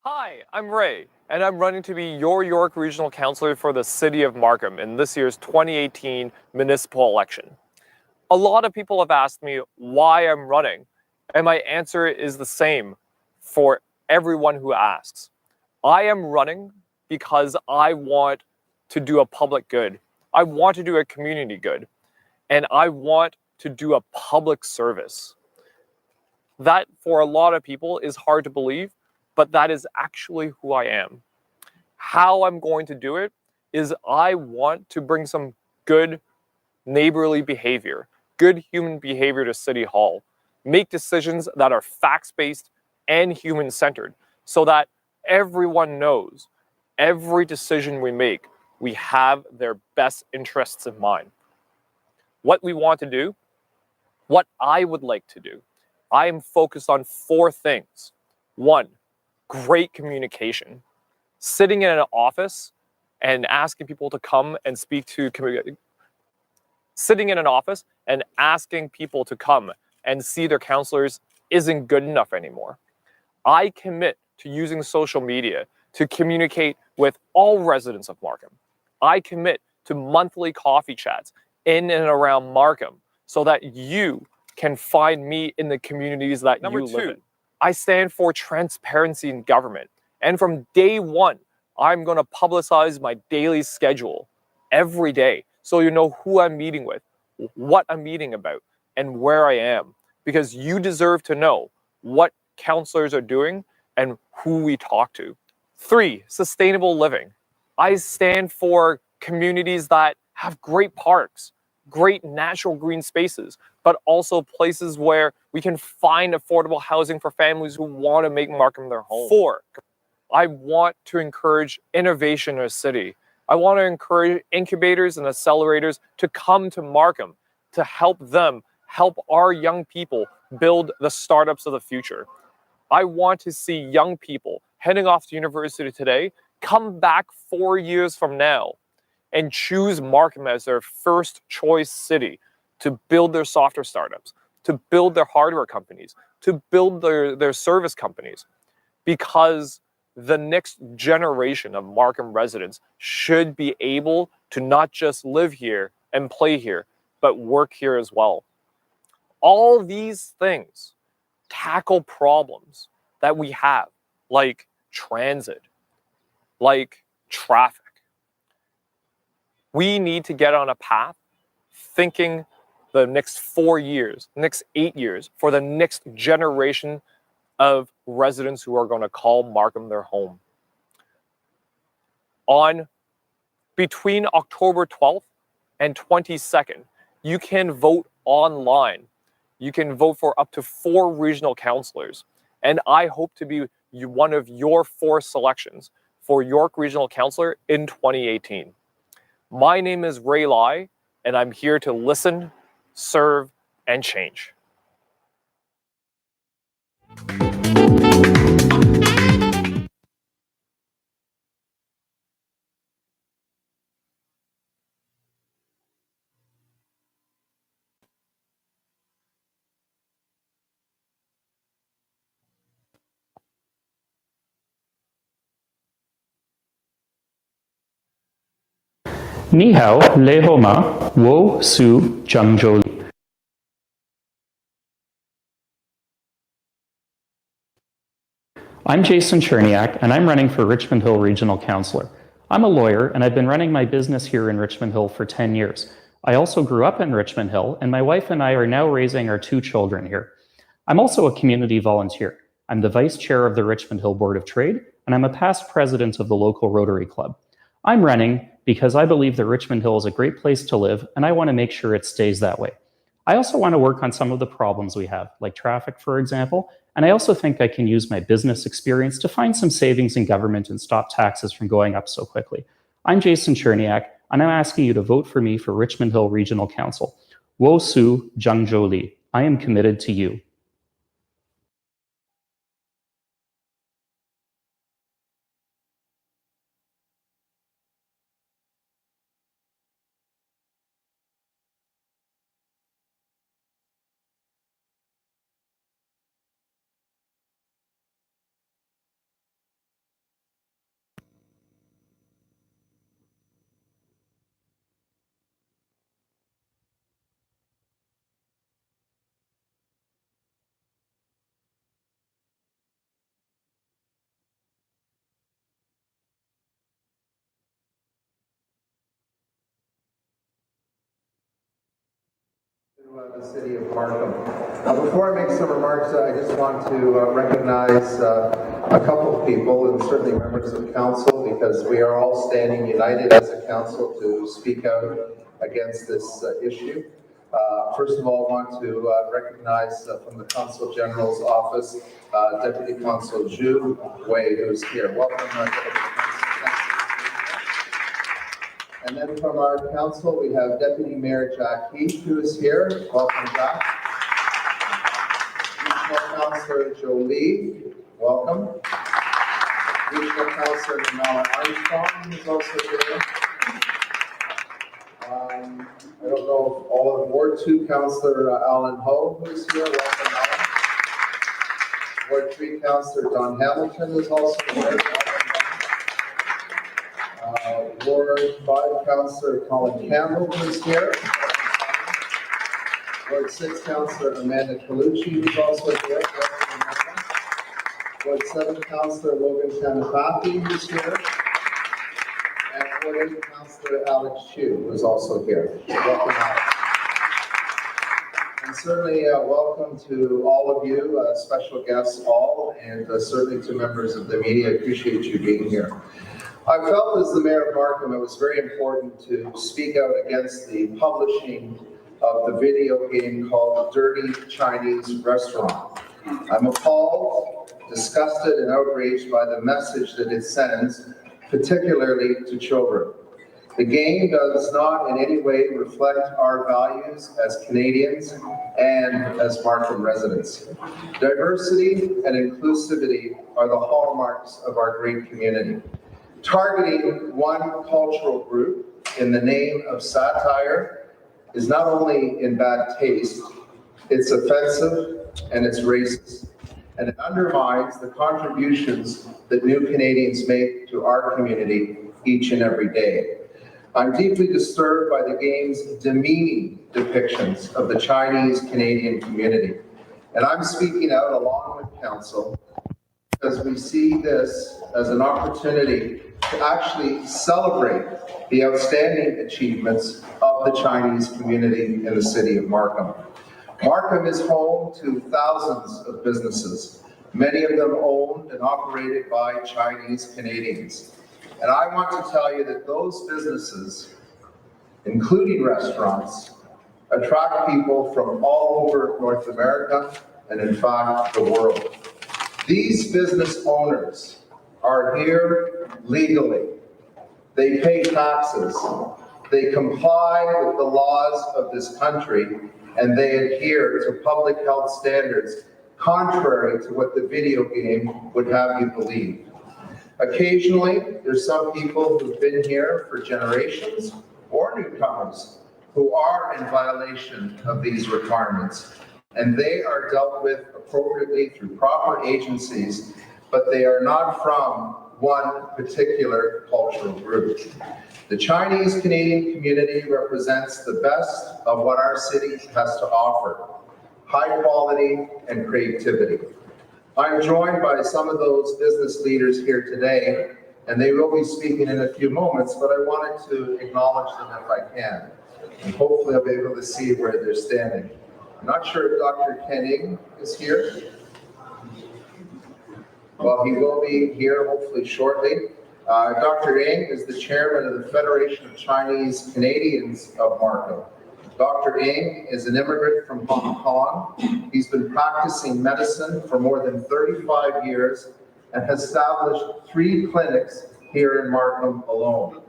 Hi, I'm Ray, and I'm running to be your York Regional Councillor for the City of Markham in this year's 2018 municipal election. A lot of people have asked me why I'm running, and my answer is the same for everyone who asks. I am running because I want to do a public good. I want to do a community good, and I want to do a public service. That, for a lot of people, is hard to believe, but that is actually who I am. How I'm going to do it is I want to bring some good neighborly behavior, good human behavior to City Hall, make decisions that are facts-based and human-centered so that everyone knows every decision we make, we have their best interests in mind. What we want to do, what I would like to do, I am focused on 4 things. 1, great communication. Sitting in an office and asking people to come and speak to sitting in an office and asking people to come and see their counselors isn't good enough anymore. I commit to using social media to communicate with all residents of Markham. I commit to monthly coffee chats in and around Markham so that you can find me in the communities that you live in. I stand for transparency in government. And from day one, I'm going to publicize my daily schedule every day so you know who I'm meeting with, what I'm meeting about, and where I am. Because you deserve to know what counselors are doing and who we talk to. 3, sustainable living. I stand for communities that have great parks, great natural green spaces, but also places where we can find affordable housing for families who want to make Markham their home. 4, I want to encourage innovation in a city. I want to encourage incubators and accelerators to come to Markham to help them help our young people build the startups of the future. I want to see young people heading off to university today come back 4 years from now and choose Markham as their first choice city to build their software startups, to build their hardware companies, to build their service companies. Because the next generation of Markham residents should be able to not just live here and play here, but work here as well. All these things tackle problems that we have, like transit, like traffic. We need to get on a path thinking the next 4 years, next 8 years, for the next generation of residents who are going to call Markham their home. Between October 12th and 22nd, you can vote online. You can vote for up to 4 regional councillors. And I hope to be one of your 4 selections for York Regional Councillor in 2018. My name is Ray Lai, and I'm here to listen, serve, and change. 你好，你好吗？我是张周丽。I'm Jason Cherniak, and I'm running for Richmond Hill Regional Councillor. I'm a lawyer, and I've been running my business here in Richmond Hill for 10 years. I also grew up in Richmond Hill, and my wife and I are now raising our 2 children here. I'm also a community volunteer. I'm the vice chair of the Richmond Hill Board of Trade, and I'm a past president of the local Rotary Club. I'm running because I believe that Richmond Hill is a great place to live, and I want to make sure it stays that way. I also want to work on some of the problems we have, like traffic, for example, and I also think I can use my business experience to find some savings in government and stop taxes from going up so quickly. I'm Jason Cherniak, and I'm asking you to vote for me for Richmond Hill Regional Council. Wo Su Zhangzhou Li. I am committed to you. The city of Markham. Before I make some remarks, I just want to recognize a couple of people, and certainly members of council, because we are all standing united as a council to speak out against this issue. First of all, I want to recognize from the Consul General's office, Deputy Consul Zhu Wei, who's here. Welcome, Deputy Consul. And then from our council, we have Deputy Mayor Jack Heath, who is here. Welcome, Jack. Regional Councillor Jolie, welcome. Regional Councillor Namala Armstrong, who's also here. I don't know if all of Ward 2 Councillor Alan Ho, who's here. Welcome, Alan. Ward 3 Councillor Don Hamilton is also here. Ward 5 Councillor Colin Campbell is here. Ward 6 Councillor Amanda Colucci is also here. Ward 7 Councillor Logan Shanapathy is here. And Ward 8 Councillor Alex Chu is also here. Welcome, Alex. And certainly welcome to all of you, special guests all, and certainly to members of the media. I appreciate you being here. I felt as the mayor of Markham, it was very important to speak out against the publishing of the video game called Dirty Chinese Restaurant. I'm appalled, disgusted, and outraged by the message that it sends, particularly to children. The game does not in any way reflect our values as Canadians and as Markham residents. Diversity and inclusivity are the hallmarks of our great community. Targeting one cultural group in the name of satire is not only in bad taste, it's offensive and it's racist. And it undermines the contributions that new Canadians make to our community each and every day. I'm deeply disturbed by the game's demeaning depictions of the Chinese Canadian community. And I'm speaking out along with council because we see this as an opportunity to actually celebrate the outstanding achievements of the Chinese community in the city of Markham. Markham is home to thousands of businesses, many of them owned and operated by Chinese Canadians. And I want to tell you that those businesses, including restaurants, attract people from all over North America and in fact the world. These business owners are here legally. They pay taxes. They comply with the laws of this country, and they adhere to public health standards contrary to what the video game would have you believe. Occasionally, there's some people who've been here for generations or newcomers who are in violation of these requirements, and they are dealt with appropriately through proper agencies, but they are not from one particular cultural group. The Chinese Canadian community represents the best of what our city has to offer: high quality and creativity. I'm joined by some of those business leaders here today, and they will be speaking in a few moments, but I wanted to acknowledge them if I can. And hopefully I'll be able to see where they're standing. I'm not sure if Dr. Ken Ing is here. Well, he will be here hopefully shortly. Dr. Ing is the chairman of the Federation of Chinese Canadians of Markham. Dr. Ing is an immigrant from Hong Kong. He's been practicing medicine for more than 35 years and has established 3 clinics here in Markham alone.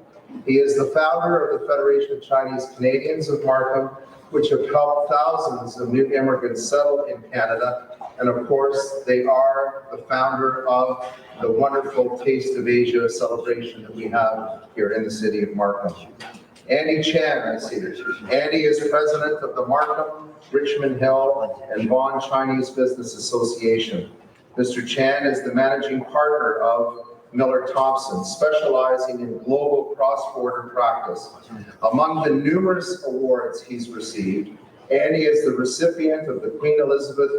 He is the founder of the Federation of Chinese Canadians of Markham, which have helped thousands of new immigrants settle in Canada. And of course, they are the founder of the wonderful Taste of Asia celebration that we have here in the city of Markham. Andy Chan, I see her. Andy is president of the Markham, Richmond Hill, and Vaughan Chinese Business Association. Mr. Chan is the managing partner of Miller Thompson, specializing in global cross-border practice. Among the numerous awards he's received, Andy is the recipient of the Queen Elizabeth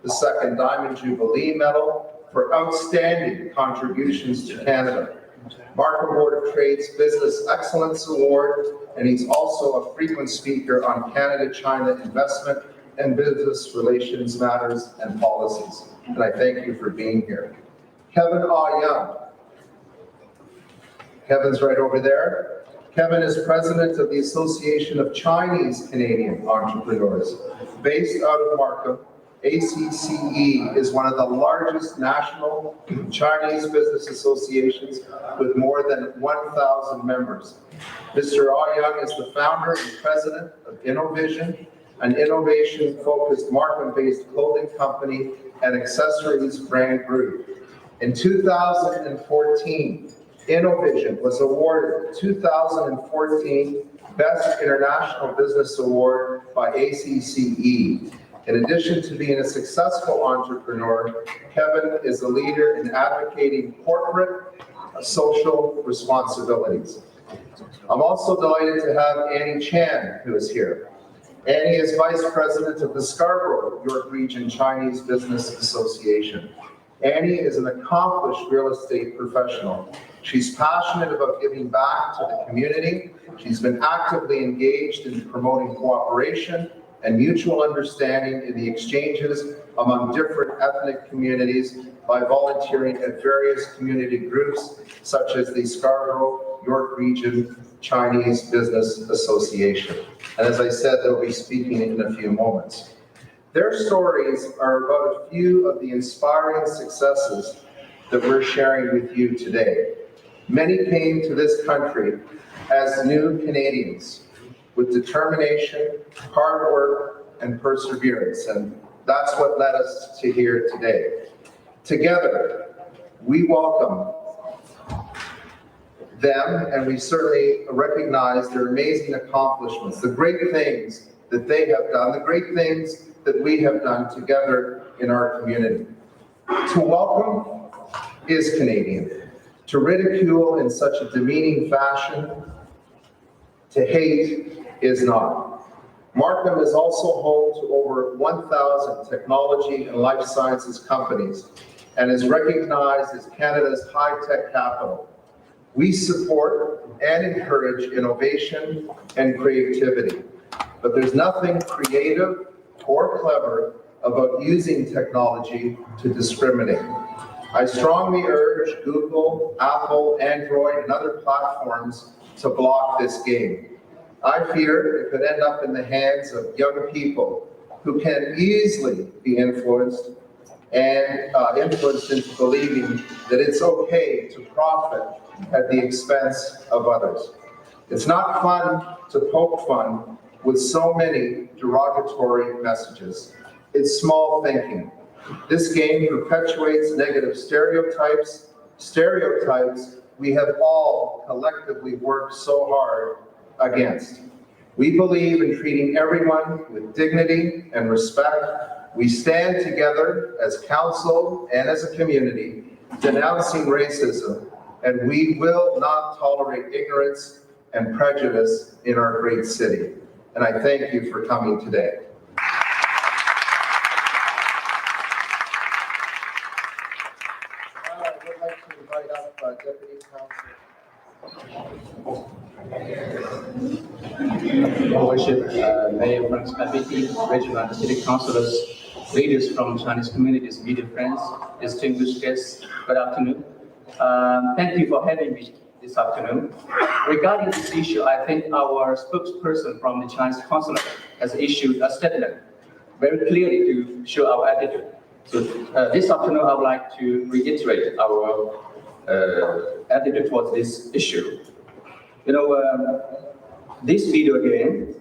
II Diamond Jubilee Medal for outstanding contributions to Canada. Markham Board of Trade's Business Excellence Award, and he's also a frequent speaker on Canada-China investment and business relations matters and policies. And I thank you for being here. Kevin Young. Kevin's right over there. Kevin is president of the Association of Chinese Canadian Entrepreneurs. Based out of Markham, ACCE is one of the largest national Chinese business associations with more than 1,000 members. Mr. Young is the founder and president of InnoVision, an innovation-focused Markham-based clothing company and accessories brand group. In 2014, InnoVision was awarded the 2014 Best International Business Award by ACCE. In addition to being a successful entrepreneur, Kevin is a leader in advocating corporate social responsibilities. I'm also delighted to have Annie Chan, who is here. Annie is Vice President of the Scarborough York Region Chinese Business Association. Annie is an accomplished real estate professional. She's passionate about giving back to the community. She's been actively engaged in promoting cooperation and mutual understanding in the exchanges among different ethnic communities by volunteering at various community groups such as the Scarborough York Region Chinese Business Association. And as I said, they'll be speaking in a few moments. Their stories are about a few of the inspiring successes that we're sharing with you today. Many came to this country as new Canadians with determination, hard work, and perseverance. And that's what led us to here today. Together, we welcome them, and we certainly recognize their amazing accomplishments, the great things that they have done, the great things that we have done together in our community. To welcome is Canadian. To ridicule in such a demeaning fashion, to hate is not. Markham is also home to over 1,000 technology and life sciences companies and is recognized as Canada's high-tech capital. We support and encourage innovation and creativity, but there's nothing creative or clever about using technology to discriminate. I strongly urge Google, Apple, Android, and other platforms to block this game. I fear it could end up in the hands of young people who can easily be influenced into believing that it's okay to profit at the expense of others. It's not fun to poke fun with so many derogatory messages. It's small thinking. This game perpetuates negative stereotypes we have all collectively worked so hard against. We believe in treating everyone with dignity and respect. We stand together as council and as a community denouncing racism, and we will not tolerate ignorance and prejudice in our great city. And I thank you for coming today. I would like to invite up Deputy Councillor. Your Worship, Mayor Frank Spaviti, regional and city councillors, leaders from Chinese communities, media friends, distinguished guests, good afternoon. Thank you for having me this afternoon. Regarding this issue, I think our spokesperson from the Chinese consulate has issued a statement very clearly to show our attitude. So this afternoon, I would like to reiterate our attitude towards this issue. This video game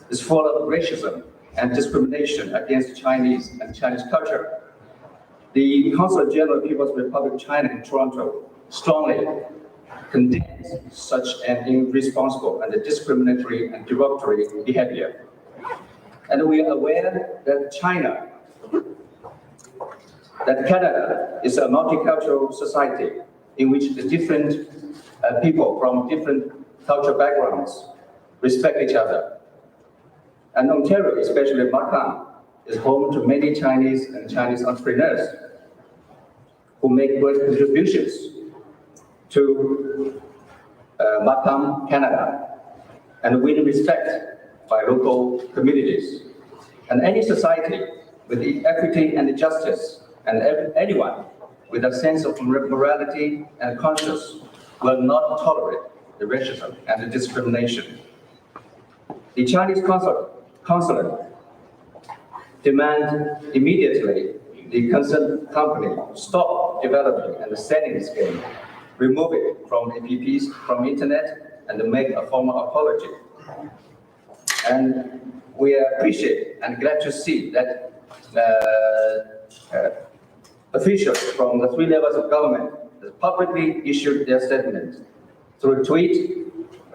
is full of racism and discrimination against Chinese and Chinese culture. The Consul General of the People's Republic of China in Toronto strongly condemns such an irresponsible and discriminatory and derogatory behavior. And we are aware that Canada is a multicultural society in which the different people from different cultural backgrounds respect each other. And Ontario, especially Markham, is home to many Chinese and Chinese entrepreneurs who make great contributions to Markham, Canada, and win respect by local communities. And any society with equity and justice, and anyone with a sense of morality and conscience will not tolerate the racism and the discrimination. The Chinese consulate demand immediately the concerned company stop developing and selling this game, remove it from apps, from internet, and make a formal apology. And we appreciate and glad to see that officials from the 3 levels of government publicly issued their statement through tweet,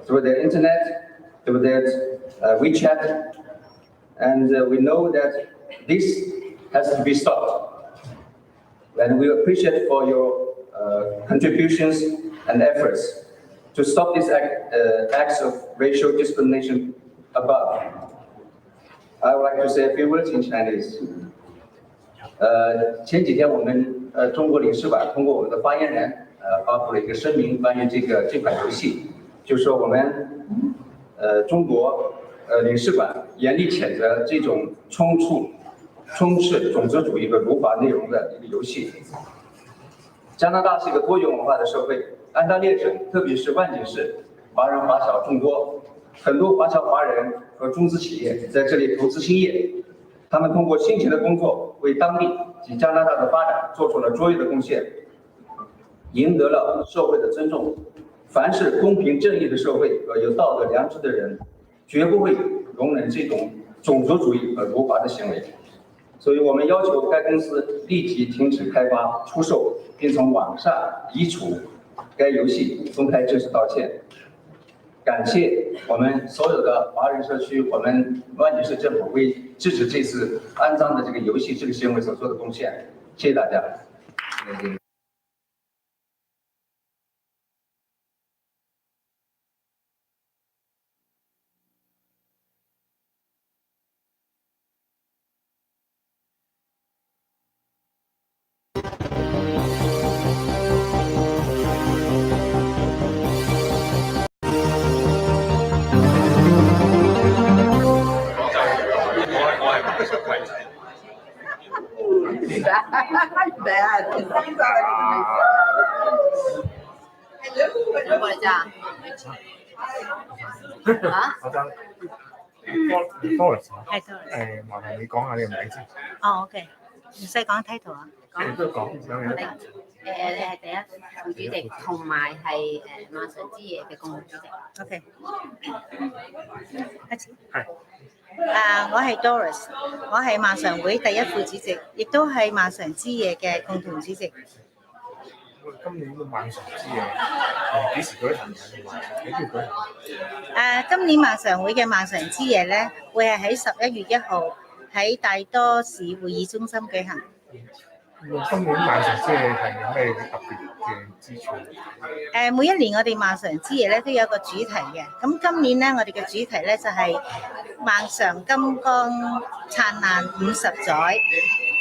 through their internet, through their WeChat, and we know that this has to be stopped. And we appreciate for your contributions and efforts to stop these acts of racial discrimination above. I would like to say a few words in Chinese. 前几天我们中国领事馆通过我们的发言人发布了一个声明，关于这款游戏，就说我们中国领事馆严厉谴责这种充斥种族主义和辱华内容的一个游戏。加拿大是一个多元文化的社会，安大略省，特别是万锦市，华人华侨众多，很多华侨华人和中资企业在这里投资兴业，他们通过辛勤的工作，为当地及加拿大的发展做出了卓越的贡献，赢得了社会的尊重。凡是公平正义的社会和有道德良知的人，绝不会容忍这种种族主义和辱华的行为。所以我们要求该公司立即停止开发、出售，并从网上移除该游戏，公开正式道歉。感谢我们所有的华人社区，我们万锦市政府为制止这次肮脏的这个游戏这个行为所做的贡献。谢谢大家。Doris 麻煩你講下你個名先。OK， 唔使講 title 啊，講兩樣。你係第一副主席，同埋係馬上之夜嘅共同主席。OK， 開始。係。我係 Doris， 我係馬常會第一副主席，亦都係馬常之夜嘅共同主席。今年嘅馬常之夜幾時舉行嘅？幾時舉行？今年馬常會嘅馬常之夜咧，會係喺11月1號喺大多市會議中心舉行。今年馬常之夜係有咩特別嘅之處？每一年我哋馬常之夜咧都有一個主題嘅，咁今年咧我哋嘅主題咧就係萬常金光燦爛50載。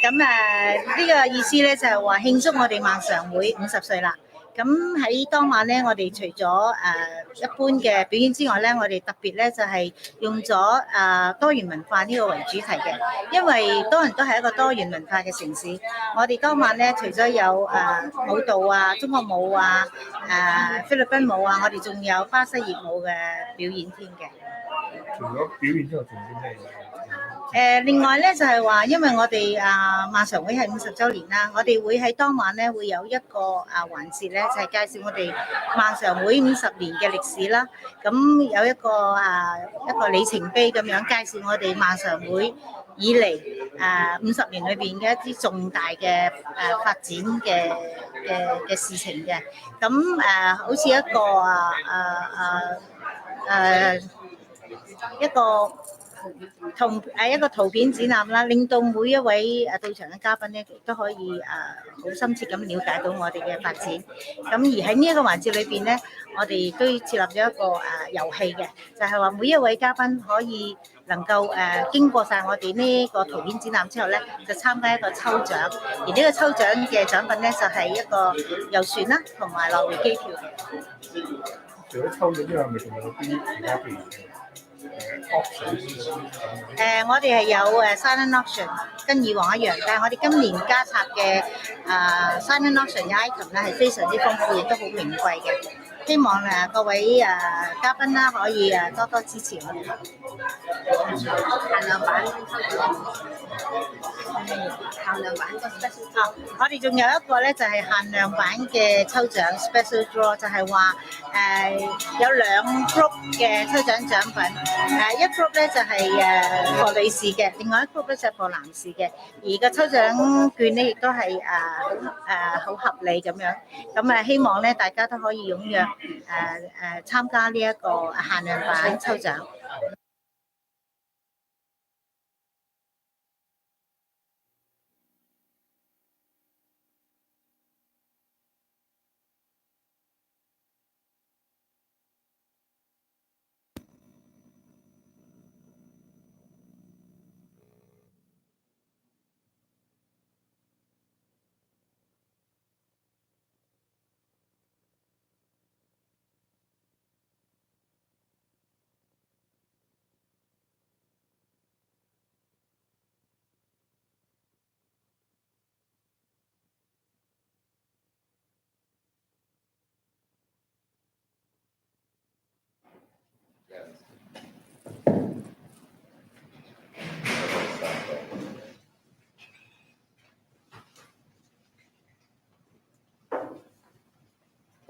咁呢個意思咧就係話慶祝我哋萬常會50歲啦。咁喺當晚咧，我哋除咗一般嘅表演之外咧，我哋特別咧就係用咗多元文化呢個為主題嘅，因為多倫多係一個多元文化嘅城市。我哋當晚咧除咗有舞蹈啊、中國舞啊、菲律賓舞啊，我哋仲有巴西熱舞嘅表演添嘅。除咗表演之後，仲有啲咩？另外咧就係話，因為我哋馬常會係50週年啦，我哋會喺當晚咧會有一個環節咧，就係介紹我哋馬常會50年嘅歷史啦。咁有一個里程碑咁樣介紹我哋馬常會以嚟50年裏邊嘅一啲重大嘅發展嘅事情嘅。咁好似一個圖片展覽啦，令到每一位到場嘅嘉賓咧，亦都可以好深切咁了解到我哋嘅發展。咁而喺呢一個環節裏邊咧，我哋都設立咗一個遊戲嘅，就係話每一位嘉賓可以能夠經過晒我哋呢個圖片展覽之後咧，就參加一個抽獎，而呢個抽獎嘅獎品咧就係一個遊船啦，同埋來回機票嘅。除咗抽獎之外，咪仲有啲其他譬如我哋係有silent auction，跟以往一樣，但係我哋今年加插嘅silent auction 嘅 item 咧係非常之豐富，亦都好名貴嘅。希望各位嘉賓啦可以多多支持我哋。限量版個 special 我哋仲有一個咧就係限量版嘅抽獎 special draw， 就係話有2 group 嘅抽獎獎品，一 group 咧就係for女士嘅，另外一 group 咧就係for男士嘅，而個抽獎券咧亦都係好合理咁樣，咁希望咧大家都可以踴躍參加呢一個限量版抽獎。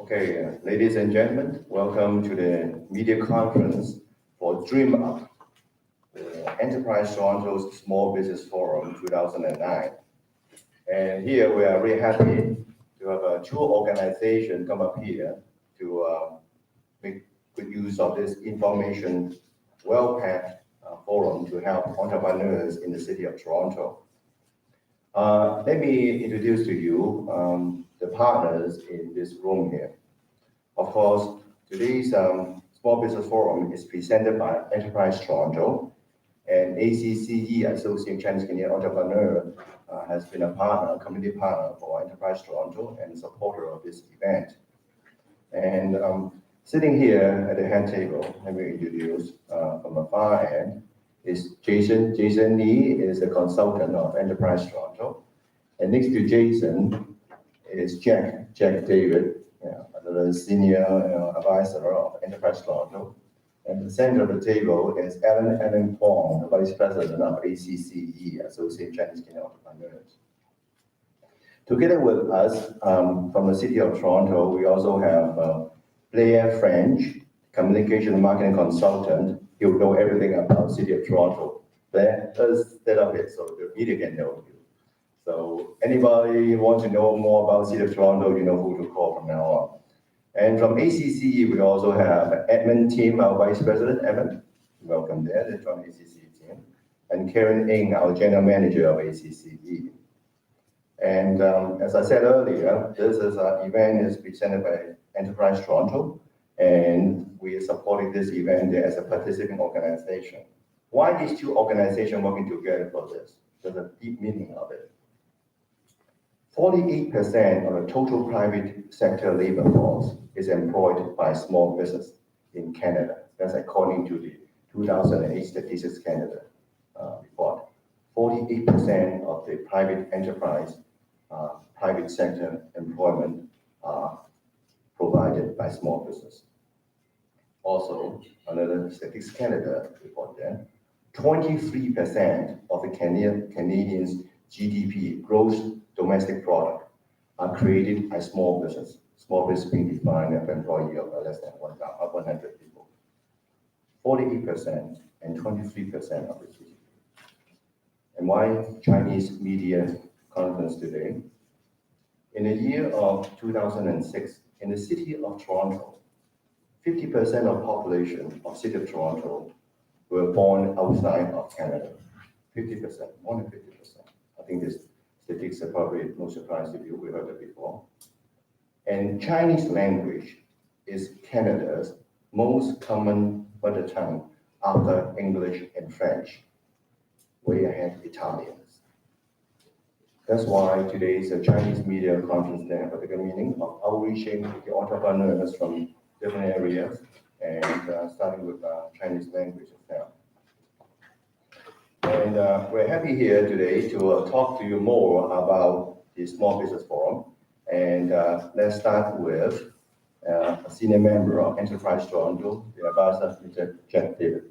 Okay, ladies and gentlemen, welcome to the media conference for Dream Up, the Enterprise Toronto's Small Business Forum 2009. And here we are very happy to have 2 organizations come up here to make good use of this information, well-packed forum to help entrepreneurs in the city of Toronto. Let me introduce to you the partners in this room here. Of course, today's Small Business Forum is presented by Enterprise Toronto, and ACCE, Association Chinese Canadian Entrepreneur, has been a partner, a community partner for Enterprise Toronto and a supporter of this event. And sitting here at the head table, let me introduce from the far end is Jason. Jason Lee is a consultant of Enterprise Toronto. And next to Jason is Jack David, the senior advisor of Enterprise Toronto. And the center of the table is Alan Pong, the vice president of ACCE, Association Chinese Canadian Entrepreneurs. Together with us from the city of Toronto, we also have Blair French, communication and marketing consultant. He'll know everything about the city of Toronto. Blair, let's set up it so the media can know you. So anybody want to know more about the city of Toronto, you know who to call from now on. And from ACCE, we also have Edmund Tim, our vice president. Edmund, welcome there. They're from ACCE team. And Karen Ng, our general manager of ACCE. And as I said earlier, this is event is presented by Enterprise Toronto, and we are supporting this event as a participating organization. Why these 2 organizations working together for this? There's a deep meaning of it. 48% of the total private sector labor force is employed by small business in Canada. That's according to the 2008 Statistics Canada report. 48% of the private enterprise, private sector employment are provided by small business. Also, another Statistics Canada report there, 23% of the Canadians' GDP, gross domestic product, are created by small business. Small business being defined as an employee of less than 100 people. 48% and 23% of the GDP. And why Chinese media conference today? In the year of 2006, in the city of Toronto, 50% of population of city of Toronto were born outside of Canada. 50%, more than 50%. I think this statistics are probably no surprise to you. We heard it before. And Chinese language is Canada's most common mother tongue after English and French, way ahead Italians. That's why today's Chinese media conference has a particular meaning of outreaching the entrepreneurs from different areas and starting with Chinese language now. And we're happy here today to talk to you more about the Small Business Forum. And let's start with a senior member of Enterprise Toronto, the ambassador, Mr. Jack David.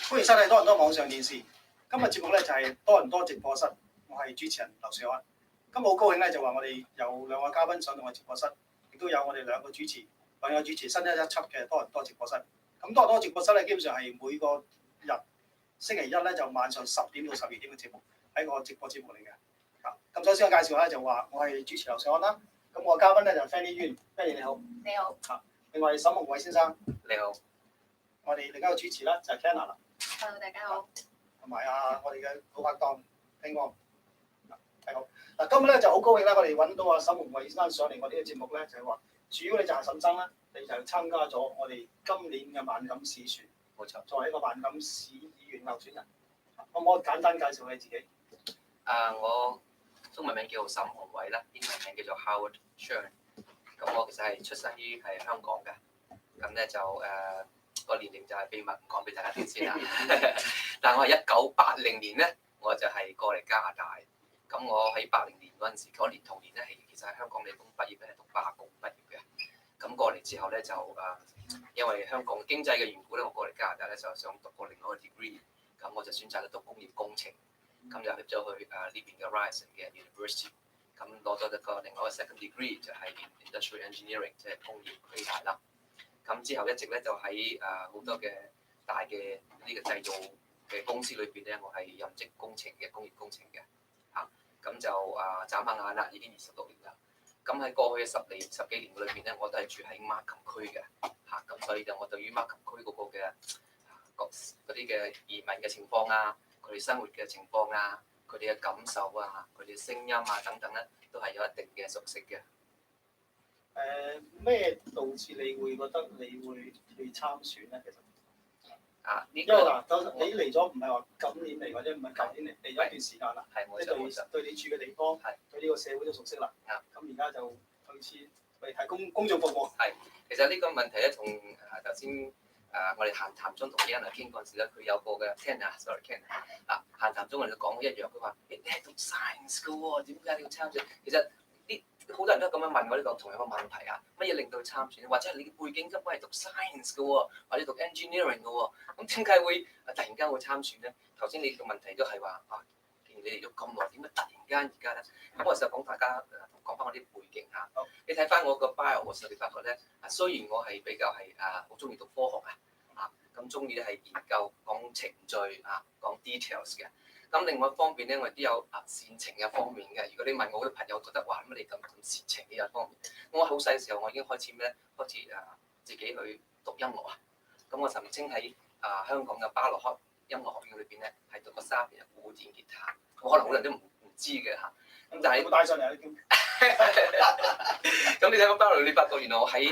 歡迎收睇多倫多網上電視。今日節目咧就係多倫多直播室，我係主持人劉瑞安。今日好高興咧，就話我哋有兩個嘉賓上到我直播室，亦都有我哋兩個主持，兩個主持新一輯嘅多倫多直播室。咁多倫多直播室咧，基本上係每個日星期一咧就晚上10點到12點嘅節目，係一個直播節目嚟嘅。咁首先我介紹下就話我係主持劉瑞安啦。咁我嘉賓咧就 Fanny Yuen，Fanny 你好。你好。另外沈宏偉先生。你好。我哋另一個主持啦就係 Kenna 啦。Hello， 大家好。同埋我哋嘅老拍檔聽安，係好。嗱，今日咧就好高興啦，我哋揾到沈宏偉先生上嚟我哋嘅節目咧，就係話主要你就係沈生啦，你就參加咗我哋今年嘅萬錦市選，冇錯，作為一個萬錦市議員候選人，可唔可以簡單介紹你自己？我中文名叫沈宏偉啦，英文名叫做 Howard Shern。咁我其實係出生於香港嘅，咁咧就個年齡就係秘密，唔講俾大家聽先啦。但係我係1980年咧，我就係過嚟加拿大。咁我喺80年嗰陣時，嗰年同年咧係其實喺香港理工畢業咧，係讀化工畢業嘅。咁過嚟之後咧就因為香港經濟嘅緣故咧，我過嚟加拿大咧就想讀過另外一個 degree。咁我就選擇咗讀工業工程，咁就入咗去呢邊嘅 Ryerson 嘅 University。咁攞咗一個另外一個 second degree 就係 Industrial Engineering， 即係工業機械啦。咁之後一直咧就喺好多嘅大嘅呢個製造嘅公司裏邊咧，我係任職工程嘅工業工程嘅嚇。咁就眨下眼啦，已經26年啦。咁喺過去嘅10幾年裏邊咧，我都係住喺 Markham 區嘅嚇。咁所以就我對於 Markham 區嗰個嘅嗰啲嘅移民嘅情況啊，佢哋生活嘅情況啊，佢哋嘅感受啊，佢哋嘅聲音啊等等咧，都係有一定嘅熟悉嘅。咩導致你會覺得你會去參選咧？其實因為嗱，你嚟咗唔係話今年嚟，或者唔係舊年嚟，嚟咗一段時間啦。你對你住嘅地方，對呢個社會都熟悉啦。咁而家就類似為提供公眾服務。係，其實呢個問題咧，同頭先我哋閒談中同啲人傾嗰陣時咧，佢有個嘅 Ken 閒談中我哋講一樣，佢話你係讀 science 嘅喎，點解你要參選？其實好多人都咁樣問我呢個同樣嘅問題啊，乜嘢令到佢參選？或者係你嘅背景根本係讀 science 嘅喎，或者讀 engineering 嘅喎，咁點解會突然間會參選咧？頭先你嘅問題都係話啊，既然你嚟咗咁耐，點解突然間而家咧？咁我就講大家講翻我啲背景嚇。你睇翻我個 bio 嘅時候，你發覺咧，雖然我係比較係好中意讀科學咁中意咧係研究講程序講 details 嘅。咁另外一方面咧，我亦都有煽情嘅方面嘅。如果你問我啲朋友覺得哇，乜你咁煽情嘅一方面，我好細嘅時候我已經開始自己去讀音樂啊。咁我曾經喺香港嘅巴洛克音樂學院裏邊咧，係讀過3年嘅古典吉他。我可能好多人都唔知嘅嚇。咁但係冇帶上嚟啲。咁你睇個巴洛，你發覺原來我喺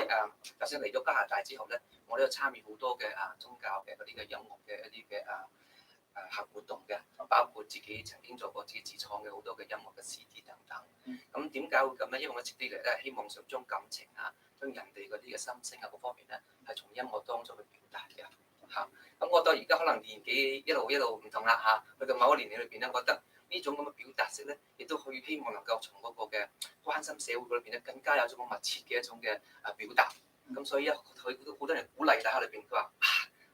就算嚟咗加拿大之後咧，我都有參與好多嘅宗教嘅嗰啲嘅音樂嘅一啲嘅客活動嘅，包括自己曾經做過自己自創嘅好多嘅音樂嘅 CD 等等。咁點解會咁咧？因為我直啲嚟咧，希望想將感情將人哋嗰啲嘅心聲各方面咧，係從音樂當中去表達嘅嚇。咁我到而家可能年紀一路唔同啦去到某一年齡裏邊咧，我覺得呢種咁嘅表達式咧，亦都可以希望能夠從嗰個嘅關心社會裏邊咧，更加有一種密切嘅一種嘅表達。咁所以佢都好多人鼓勵喺裏邊，佢話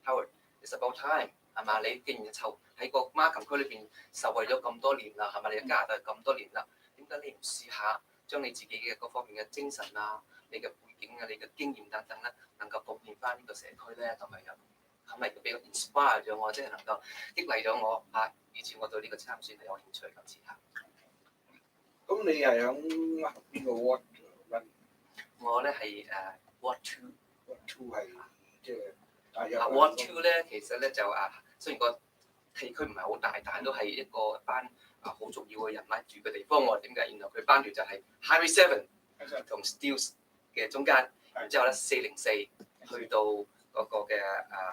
Howard，it's about time。係嘛？你既然喺個馬琴區裏邊受惠咗咁多年啦，係咪？你喺加拿大咁多年啦，點解你唔試下將你自己嘅各方面嘅精神你嘅背景你嘅經驗等等咧，能夠貢獻翻呢個社區咧，同埋係咪比較 inspire 咗我，即係能夠激勵咗我以至我對呢個參選係有興趣咁試下。咁你係響邊個 ward 揾？我咧係Ward 2。Ward 2係即係。Ward 2咧，其實咧就雖然個地區唔係好大，但係都係一班好重要嘅人物住嘅地方喎。點解？原來佢班住就係 Highway 7同 Steeles 嘅中間，然之後咧404去到嗰個嘅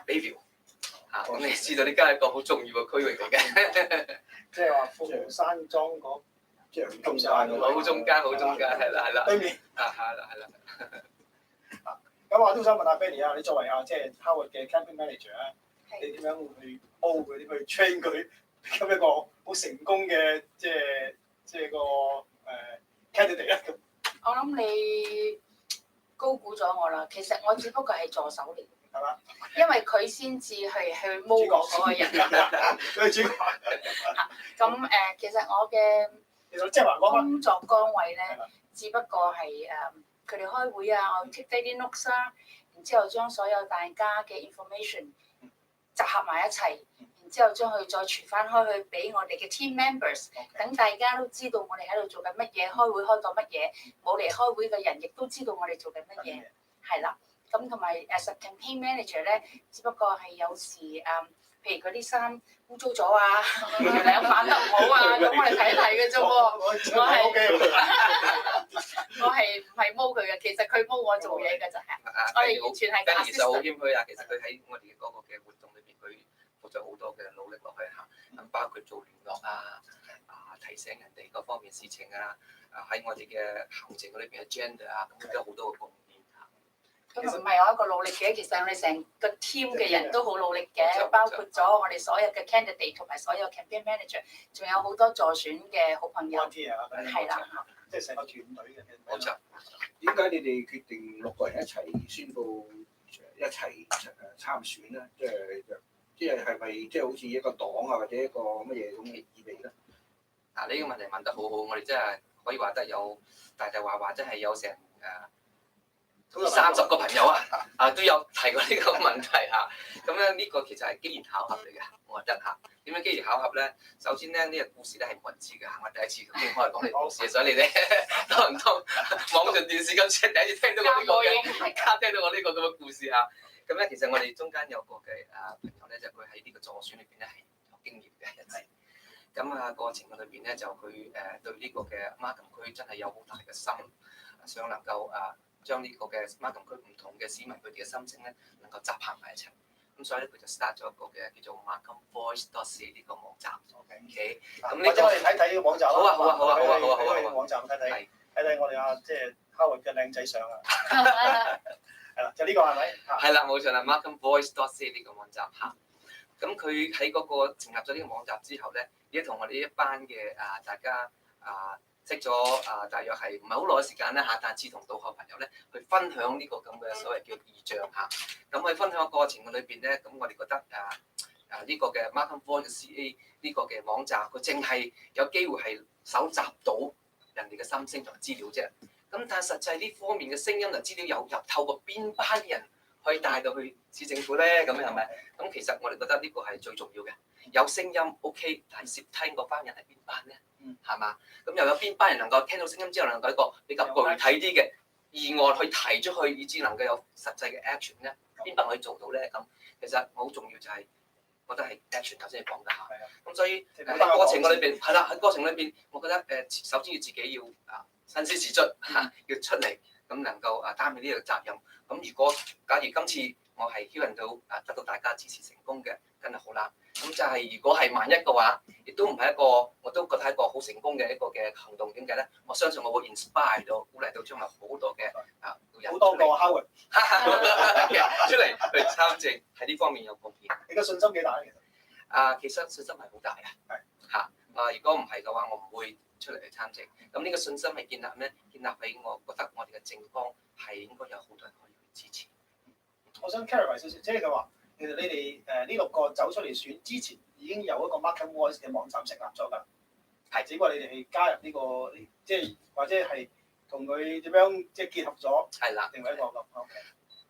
Bayview 咁你知道呢間係一個好重要嘅區域嚟嘅。即係話富山莊嗰即係中間好中間，係啦。對面係啦。咁我都想問下 Benny 你作為即係 Howard 嘅 campaign manager 你點樣去 mold 佢，點去 train 佢，become一個好成功嘅即係個candidate 咧？我諗你高估咗我啦，其實我只不過係助手嚟，係嘛？因為佢先至係去 mold 嗰個人。佢主角。咁其實我嘅工作崗位咧，只不過係佢哋開會我 take 低啲 notes 然之後將所有大家嘅 information 集合埋一齊，然之後將佢再傳翻開去俾我哋嘅 team members， 等大家都知道我哋喺度做緊乜嘢，開會開到乜嘢，冇嚟開會嘅人亦都知道我哋做緊乜嘢，係啦。咁同埋as a campaign manager 咧，只不過係有時譬如佢啲衫污糟咗兩反得唔好咁我哋睇一睇嘅啫喎。我係唔係摸佢嘅？其實佢摸我做嘢嘅就係。我哋完全係假。其實好謙虛其實佢喺我哋嗰個嘅活動裏邊，佢付咗好多嘅努力落去咁包括做聯絡提醒人哋各方面事情喺我哋嘅行程裏邊嘅 agenda 咁都有好多嘅貢獻。咁唔係我一個努力嘅，其實我哋成個 team 嘅人都好努力嘅，包括咗我哋所有嘅 candidate 同埋所有 campaign manager， 仲有好多助選嘅好朋友。係啦，即係成個團隊嘅。冇錯。點解你哋決定6個人一齊宣佈一齊參選咧？即係咪即係好似一個黨或者一個乜嘢咁嘅意味咧？呢個問題問得好好，我哋真係可以話得有大話真係有成30個朋友都有提過呢個問題咁咧呢個其實係機緣巧合嚟嘅，我覺得點樣機緣巧合咧？首先咧呢個故事咧係冇人知嘅我第一次公開講呢個故事，所以你哋多唔多網上電視咁出第一次聽到我呢個嘅，聽到我呢個咁嘅故事咁咧其實我哋中間有個嘅朋友咧，就佢喺呢個助選裏邊咧係有經驗嘅人士。咁過程裏邊咧就佢對呢個嘅馬琴區真係有好大嘅心，想能夠將呢個嘅馬琴區唔同嘅市民佢哋嘅心聲咧能夠集合埋一齊，咁所以咧佢就 start 咗一個嘅叫做 markhamvoice.ca 呢個網站。OK， 咁呢個我哋睇呢個網站。好啊，網站睇我哋即係 Howard 嘅靚仔相係啦，就呢個係咪？係啦，冇錯啦 ，markhamvoice.ca 呢個網站咁佢喺嗰個成立咗呢個網站之後咧，亦都同我哋一班嘅大家識咗大約係唔係好耐嘅時間咧嚇，但係志同道合朋友咧去分享呢個咁嘅所謂叫意象嚇。咁喺分享嘅過程嘅裏邊咧，咁我哋覺得呢個嘅 Markham Voice 嘅 CA 呢個嘅網站，佢淨係有機會係搜集到人哋嘅心聲同埋資料啫。咁但係實際呢方面嘅聲音同資料有透過邊班人可以帶到去市政府咧？咁係咪？咁其實我哋覺得呢個係最重要嘅。有聲音 OK， 但係接聽嗰班人係邊班咧？係嘛？咁又有邊班人能夠聽到聲音之後，能夠一個比較具體啲嘅議案去提出去，以至能夠有實際嘅 action 咧？邊班可以做到咧？咁其實好重要就係。覺得係 action 頭先你講㗎嚇，咁所以喺過程裏邊係啦，喺過程裏邊，我覺得首先要自己要身先士卒嚇，要出嚟咁能夠擔起呢個責任。咁如果假如今次我係挑引到得到大家支持成功嘅，真係好啦。咁就係如果係萬一嘅話，亦都唔係一個，我都覺得係一個好成功嘅一個嘅行動。點解咧？我相信我會 inspire 到鼓勵到將來好多嘅人好多個 Howard 出嚟去參政，喺呢方面有貢獻。你嘅信心幾大咧？其實信心係好大嘅。係嚇如果唔係嘅話，我唔會出嚟去參政。咁呢個信心係建立咩？建立喺我覺得我哋嘅政綱係應該有好多人可以去支持。我想 clarify 少少，即係佢話其實你哋呢6個走出嚟選之前已經有一個 Markham Voice 嘅網站成立咗㗎。係，只不過你哋係加入呢個，即係或者係同佢點樣即係結合咗，係啦，定為一個咁。OK。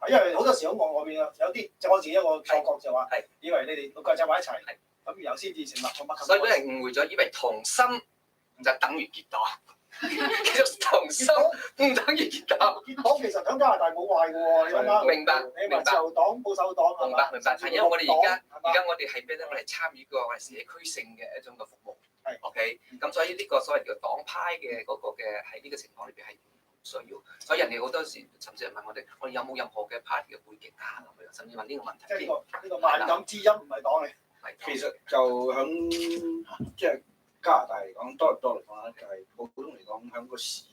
因為好多時候我邊有啲就我自己一個錯覺就話，以為你哋6個走埋一齊，咁然後先至成立個 Markham Voice。所以俾人誤會咗，以為同心就等於結黨。其實同心唔等於結黨。結黨其實喺加拿大冇壞嘅喎，你諗下。明白，你話自由黨、保守黨係嘛？明白。係因為我哋而家我哋係咩咧？我哋參與過我哋社區性嘅一種嘅服務。係。OK。咁所以呢個所謂叫黨派嘅嗰個嘅喺呢個情況裏邊係需要。所以人哋好多時甚至係問我哋有冇任何嘅 party 嘅背景咁樣，甚至問呢個問題。即係呢個萬感之音唔係黨嚟。係。其實就響即係。加拿大嚟講，多倫多嚟講咧，就係普通嚟講，喺個市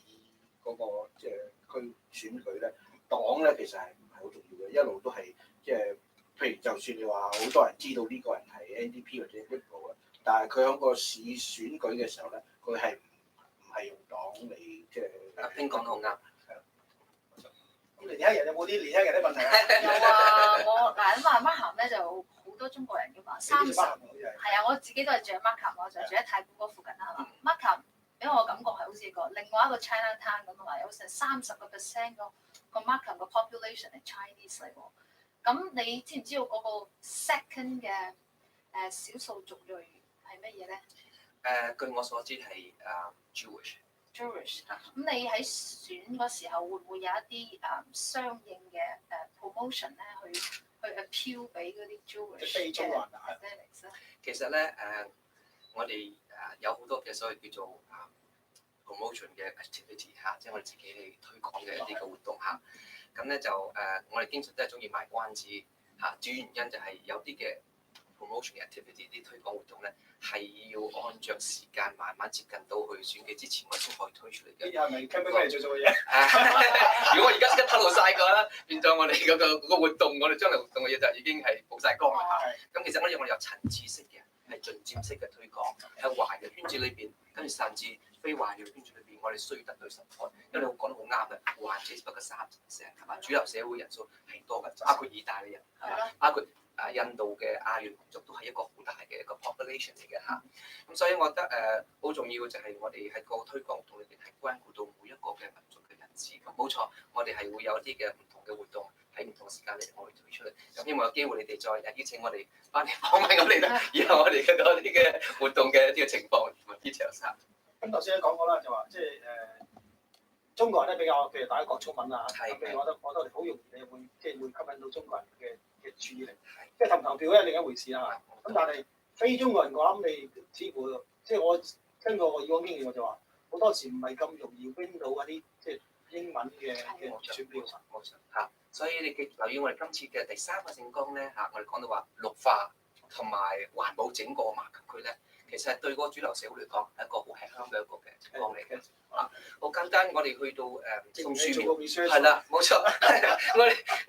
嗰個即係區選舉咧，黨咧其實係唔係好重要嘅，一路都係即係，譬如就算你話好多人知道呢個人係 NDP 或者 Liberal 啊，但係佢喺個市選舉嘅時候咧，佢係唔係用黨嚟即係。聽講得好啱。咁年輕人有冇啲年輕人啲問題啊？有啊，我嗱咁Markham咧就。好多中國人㗎嘛，30係啊！我自己都係住喺 Markham，我就住喺太古嗰附近啦，係嘛？Markham 俾我感覺係好似個另外一個 Chinatown 咁啊，有成30% 個 Markham 個 population 係 Chinese 嚟喎。咁你知唔知道嗰個 second 嘅少數族裔係乜嘢咧？據我所知係Jewish。咁你喺選嗰時候會唔會有一啲相應嘅promotion 咧去 appeal 俾嗰啲 Jewish 嘅 academics 咧？其實咧我哋有好多嘅所謂叫做promotion 嘅 activity 嚇，即係我哋自己去推廣嘅一啲嘅活動嚇。咁咧就我哋經常都係中意賣關子嚇，主要原因就係有啲嘅 promotion 嘅 activity 啲推廣活動咧係要按照時間慢慢接近到去選舉之前，我先可以推出嚟嘅。呢係咪 campaign 做做嘅嘢？如果我而家即刻透露晒嘅話，變咗我哋嗰個活動，我哋將來活動嘅嘢就已經係曝晒光啦。咁其實我哋有層次式嘅，係盡漸式嘅推廣，喺華人圈子裏邊，跟住甚至非華人圈子裏邊，我哋需要得到 support。因為你講得好啱嘅，華人只不過30%係嘛，主流社會人數係多嘅，包括意大利人係嘛，包括印度嘅亞裔民族都係一個好大嘅一個 population 嚟嘅嚇。咁所以我覺得好重要嘅就係我哋喺個推廣活動裏邊係關顧到每一個嘅民族嘅人士。咁冇錯，我哋係會有啲嘅唔同嘅活動喺唔同時間嚟我哋推出嚟。咁希望有機會你哋再邀請我哋翻嚟訪問我哋啦，以後我哋嘅嗰啲嘅活動嘅一啲嘅情況同埋 details。咁頭先都講過啦，就話即係中國人咧比較，譬如大家講中文啊，咁譬如我覺得好容易你會即係會吸引到中國人嘅注意力。即係投唔投票咧另一回事啦。咁但係非中國人嘅話，咁你似乎即係我根據我以往經驗，我就話好多時唔係咁容易 win 到嗰啲即係英文嘅選票。冇錯嚇，所以你留意我哋今次嘅第3個政綱咧嚇，我哋講到話綠化同埋環保整個Markham區咧，其實係對嗰個主流社會嚟講係一個好吃香嘅一個嘅情況嚟嘅嚇。好簡單，我哋去到送樹苗，係啦，冇錯，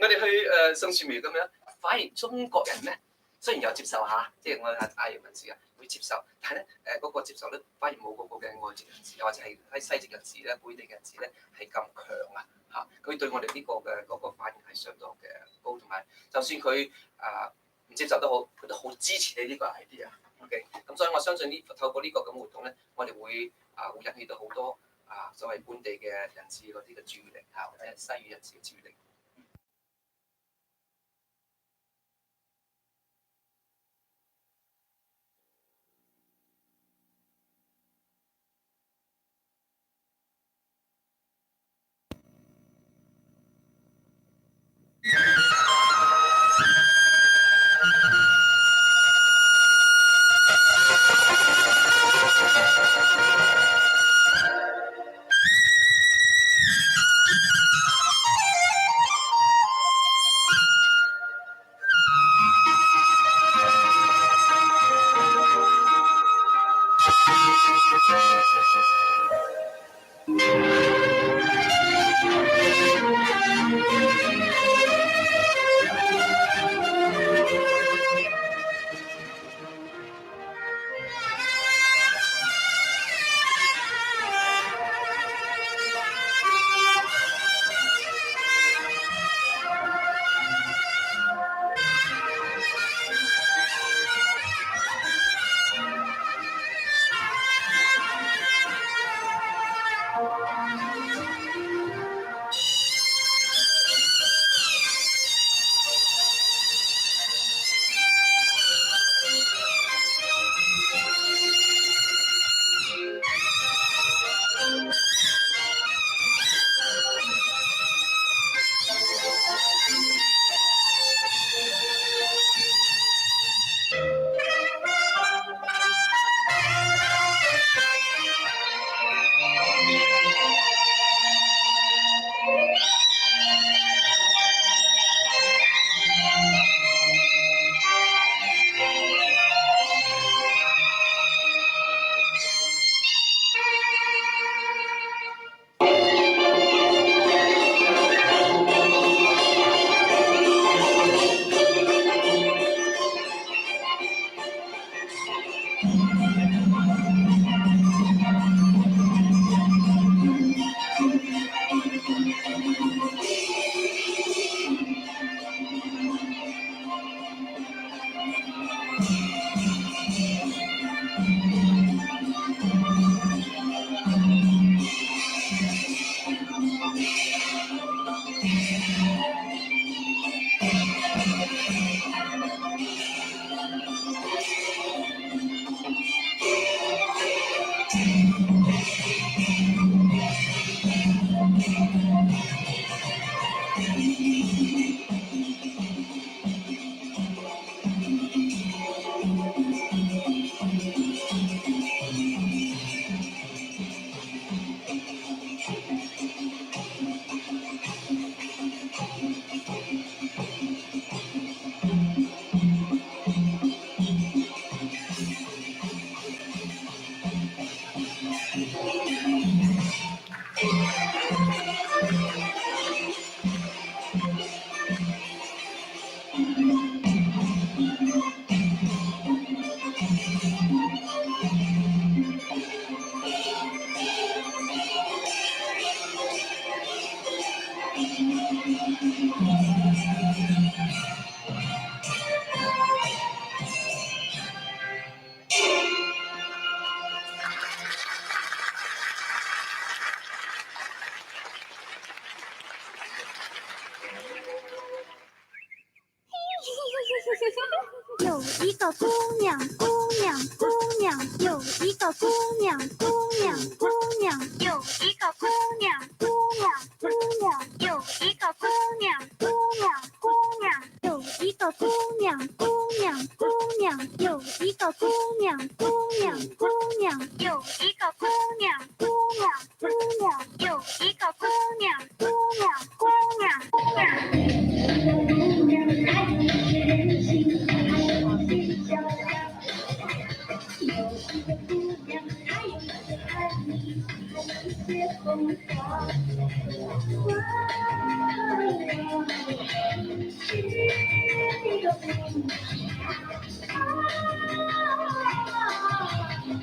我哋去送樹苗咁樣。反而中國人咧，雖然有接受下，即係我亞裔人士啊，會接受，但係咧嗰個接受率反而冇嗰個嘅外籍人士，或者係喺西籍人士咧、本地嘅人士咧係咁強啊嚇！佢對我哋呢個嘅嗰個反應係相當嘅高，同埋就算佢唔接受都好，佢都好支持你呢個 idea。OK， 咁所以我相信透過呢個咁活動咧，我哋會引起到好多所謂本地嘅人士嗰啲嘅注意力或者係西語人士嘅注意力。有一个姑娘，姑娘，姑娘，有一个姑娘，姑娘，姑娘，有一个姑娘，姑娘，姑娘，有一个姑娘，姑娘，姑娘，有一个姑娘，姑娘，姑娘，有一个姑娘，姑娘，姑娘，有一个姑娘，姑娘，姑娘，有一个姑娘，姑娘，姑娘，姑娘。Thank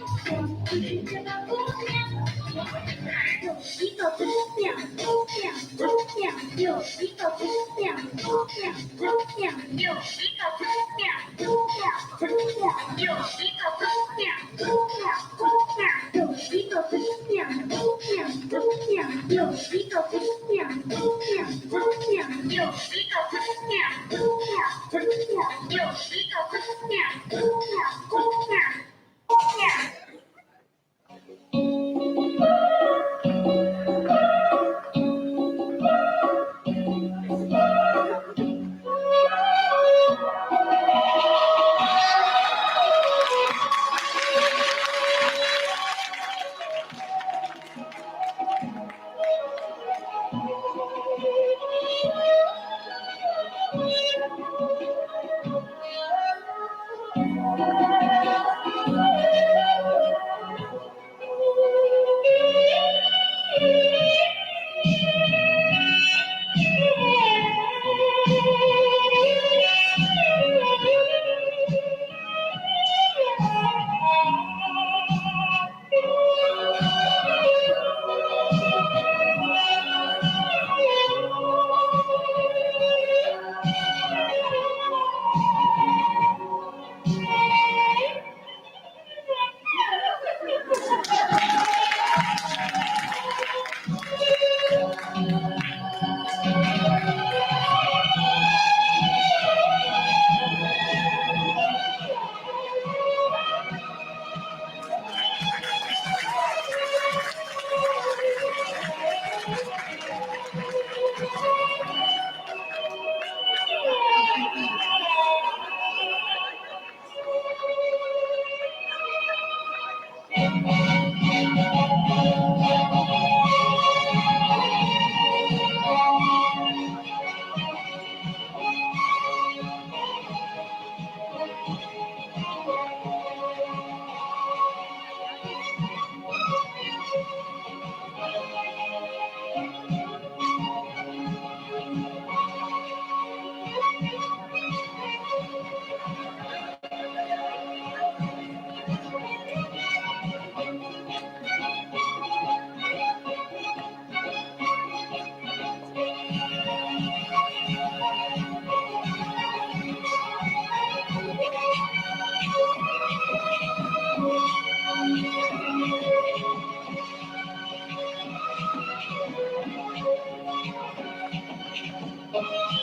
you.